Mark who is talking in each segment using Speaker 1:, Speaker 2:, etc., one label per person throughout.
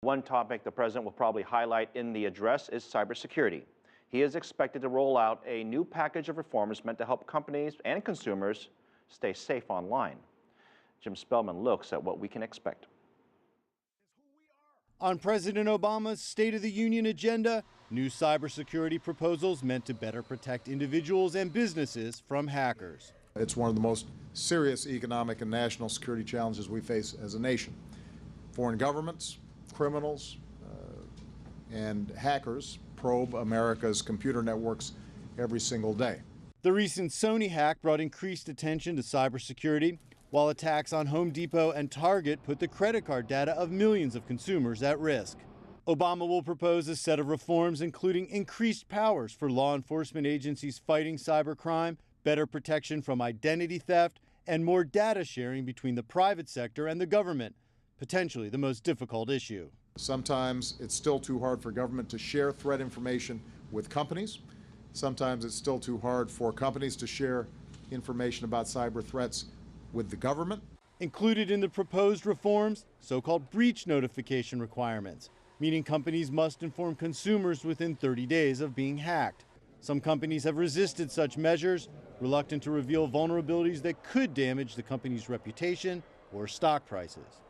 Speaker 1: One topic the president will probably highlight in the address is cybersecurity. He is expected to roll out a new package of reforms meant to help companies and consumers stay safe online. Jim Spellman looks at what we can expect.
Speaker 2: On President Obama's State of the Union agenda, new cybersecurity proposals meant to better protect individuals and businesses from hackers.
Speaker 3: It's one of the most serious economic and national security challenges we face as a nation. Foreign governments, criminals, and hackers probe America's computer networks every single day.
Speaker 2: The recent Sony hack brought increased attention to cybersecurity, while attacks on Home Depot and Target put the credit card data of millions of consumers at risk. Obama will propose a set of reforms including increased powers for law enforcement agencies fighting cybercrime, better protection from identity theft, and more data sharing between the private sector and the government, potentially the most difficult issue.
Speaker 3: Sometimes it's still too hard for government to share threat information with companies. Sometimes it's still too hard for companies to share information about cyber threats with the government.
Speaker 2: Included in the proposed reforms, so-called breach notification requirements, meaning companies must inform consumers within 30 days of being hacked. Some companies have resisted such measures, reluctant to reveal vulnerabilities that could damage the company's reputation or stock prices.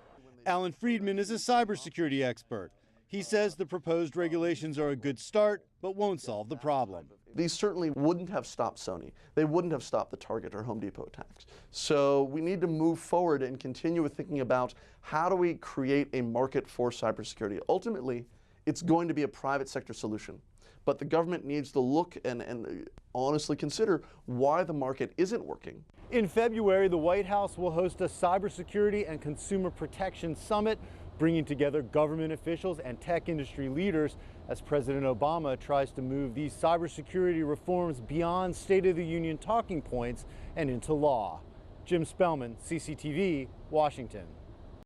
Speaker 2: Alan Friedman is a cybersecurity expert. He says the proposed regulations are a good start, but won't solve the problem.
Speaker 4: These certainly wouldn't have stopped Sony. They wouldn't have stopped the Target or Home Depot attacks. So we need to move forward and continue with thinking about how do we create a market for cybersecurity. Ultimately, it's going to be a private sector solution. But the government needs to look and honestly consider why the market isn't working.
Speaker 2: In February, the White House will host a cybersecurity and consumer protection summit, bringing together government officials and tech industry leaders as President Obama tries to move these cybersecurity reforms beyond State of the Union talking points and into law. Jim Spellman, CCTV, Washington.